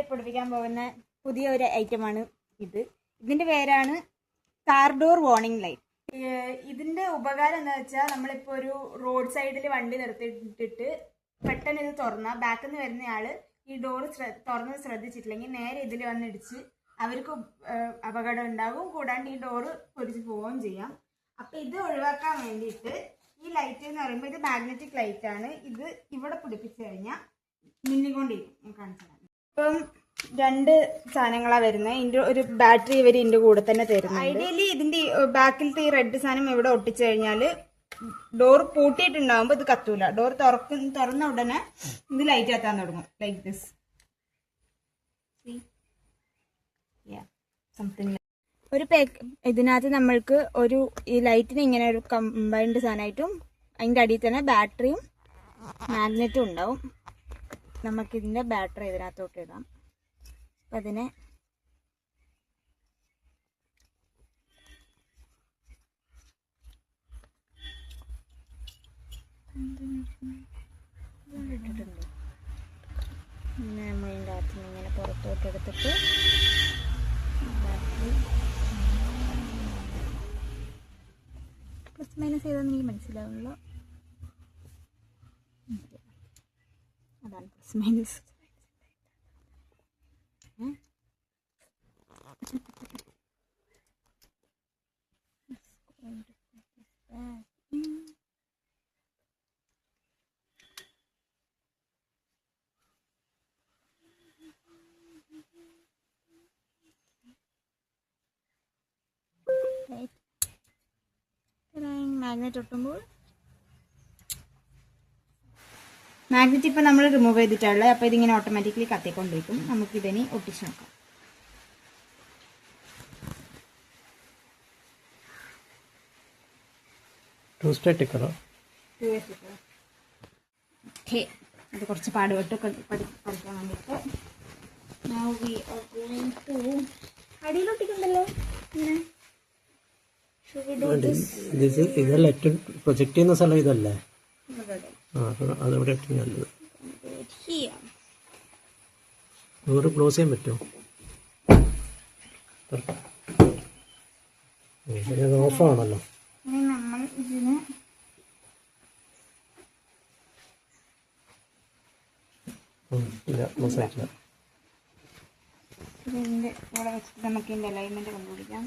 പഠിപ്പിക്കാൻ പോകുന്ന പുതിയ ഒരു ഐറ്റമാണ് ഇത്. ഇതിന്റെ പേരാണ് കാർ ഡോർ വാർണിംഗ് ലൈറ്റ്. ഇതിന്റെ ഉപകാരം എന്താ വെച്ചാൽ, നമ്മളിപ്പോ ഒരു റോഡ് സൈഡിൽ വണ്ടി നിർത്തിയിട്ടിട്ട് പെട്ടെന്ന് ഇത് തുറന്ന ബാക്കിൽ നിന്ന് വരുന്നയാള് ഈ ഡോർ തുറന്ന് ശ്രദ്ധിച്ചിട്ടില്ലെങ്കിൽ നേരെ ഇതിൽ വന്നിടിച്ച് അവർക്ക് അപകടം ഉണ്ടാകും. കൂടാണ്ട് ഈ ഡോറ് പൊരിച്ച് പോവുകയും ചെയ്യാം. അപ്പൊ ഇത് ഒഴിവാക്കാൻ വേണ്ടിയിട്ട് ഈ ലൈറ്റ് എന്ന് പറയുമ്പോൾ ഇത് മാഗ്നറ്റിക് ലൈറ്റ് ആണ്. ഇത് ഇവിടെ പിടിപ്പിച്ചു കഴിഞ്ഞാൽ മിന്നിക്കൊണ്ടിരിക്കും. കാണിച്ചു തരാം. ഇപ്പം 2 സാധനങ്ങളാണ് വരുന്നത്. ഇതിന്റെ ഒരു ബാറ്ററി ഇവർ ഇതിന്റെ കൂടെ തന്നെ തരുന്നത്. ഐഡിയലി ഇതിന്റെ ബാക്കിലത്തെ ഈ റെഡ് സാധനം ഇവിടെ ഒട്ടിച്ചു കഴിഞ്ഞാല് ഡോർ പൂട്ടിയിട്ടുണ്ടാവുമ്പോ ഇത് കത്തൂല. ഡോർ തുറന്ന ഉടനെ ഇത് ലൈറ്റ് കത്താൻ തുടങ്ങും. Like this. ഒരു ഇതിനകത്ത് നമ്മൾക്ക് ഒരു ഈ ലൈറ്റിന് ഇങ്ങനെ ഒരു കമ്പൈൻഡ് സാധനമായിട്ടും അതിൻ്റെ അടിയിൽ തന്നെ ബാറ്ററിയും മാഗ്നറ്റും ഉണ്ടാവും. നമുക്കിതിൻ്റെ ബാറ്ററി ഇതിനകത്തോട്ട് ഇടാം. അപ്പം അതിനെ ഇട്ടിട്ടുണ്ട്. പിന്നെ നമ്മൾ ഇതിൻ്റെ അകത്ത് നിന്ന് ഇങ്ങനെ പുറത്തോട്ട് എടുത്തിട്ട് ബാറ്ററി പ്ലസ് മൈനസ് ചെയ്താൽ എനിക്ക് മനസ്സിലാവുള്ളൂ. അതാണ് പ്ലസ് മൈനസ്. മാഗ്നറ്റ് ഒട്ടുമ്പോൾ മാഗ്നറ്റ് ഇപ്പം നമ്മൾ റിമൂവ് ചെയ്തിട്ടുള്ളത്. അപ്പോൾ ഇതിങ്ങനെ ഓട്ടോമാറ്റിക്കലി കത്തിക്കൊണ്ടിരിക്കും. നമുക്കിതിനെ ഒട്ടിച്ച് നോക്കാം. ഓക്കെ, അത് കുറച്ച് പാടുപെട്ട് പഠിക്കാൻ വേണ്ടിയിട്ട് അടിയിലൊട്ടിക്കുണ്ടല്ലോ ഇങ്ങനെ. ഇതല്ല ഏറ്റവും പ്രൊജക്ട് ചെയ്യുന്ന സ്ഥലം ഇതല്ലേ? അതെവിടെ ഏറ്റവും നല്ലത്? ഡോറ് ക്ലോസ് ചെയ്യാൻ പറ്റുമോ? ഇത് ഓഫാണല്ലോ. നമ്മൾ ഇതിന് ഇല്ല, ക്ലോസ് ആയിട്ടില്ല. ഇതിൻ്റെ ഇവിടെ വെച്ചിട്ട് നമുക്ക് ഇതിൻ്റെ അലൈൻമെൻറ്റ് കണ്ടുപിടിക്കാം.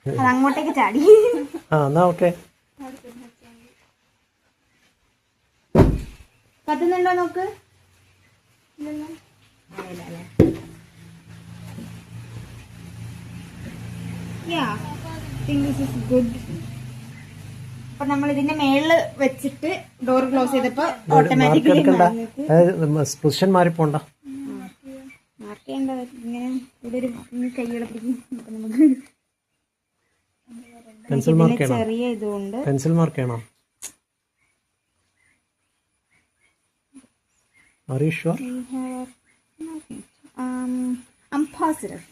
അത് അങ്ങോട്ടേക്ക് ചാടി. ഓക്കെ, കത്തുന്നുണ്ടോ നോക്ക്. അപ്പൊ നമ്മൾ ഇതിന്റെ മേളില് വെച്ചിട്ട് ഡോർ ക്ലോസ് ചെയ്തപ്പോ ഓട്ടോമാറ്റിക്കലി പൊസിഷൻ മാറിപ്പോണ്ട. മാർക്ക് ചെയ്യേണ്ട ഇങ്ങനെ ഇവിടെ ഒരു കൈകളെ പിടിക്കും. അപ്പൊ നമുക്ക് പെൻസിൽ മാർക്ക് ചെയ്യണം. ചെറിയ ഇതുകൊണ്ട് പെൻസിൽ മാർക്ക് ചെയ്യണം. Are you sure? I'm positive.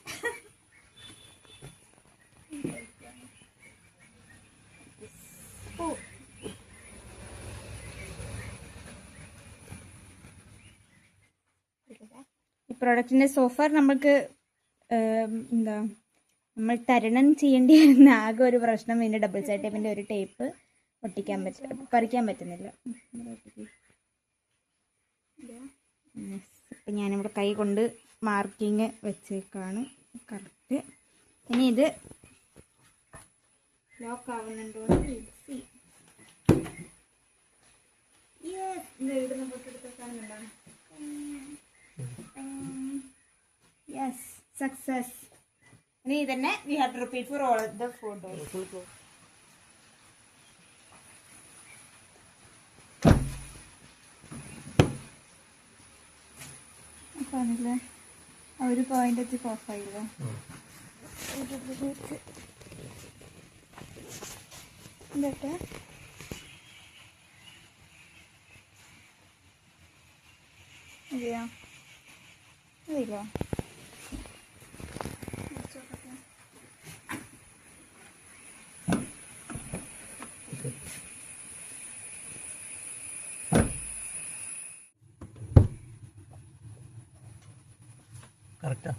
ഈ പ്രൊഡക്റ്റിന്റെ സോഫാർ നമ്മൾക്ക് എന്താ നമ്മൾ തരണം ചെയ്യേണ്ടി വരുന്ന ആകെ ഒരു പ്രശ്നം ഇതിന്റെ ഡബിൾ സൈഡ് ടേപ്പിന്റെ ഒരു ടേപ്പ് ഒട്ടിക്കാൻ പറിക്കാൻ പറ്റുന്നില്ല. അപ്പം ഞാനിവിടെ കൈ കൊണ്ട് മാർക്കിങ് വെച്ചേക്കാണ് കറക്റ്റ്. ഇനി ഇത് ലോക്ക് ആവുന്നുണ്ടോ എഴുതുന്ന പൊട്ടെടുത്ത് കാണുന്നുണ്ടോ? Yes, success. ഇനി ഇതന്നെ we have to repeat for all the 4 doors. ല്ലേ ഒരു പോയിന്റ് വെച്ച് ഓഫ് ആയില്ലോ. എന്നിട്ട് അതെയോ അതില്ലോ കറക്റ്റാ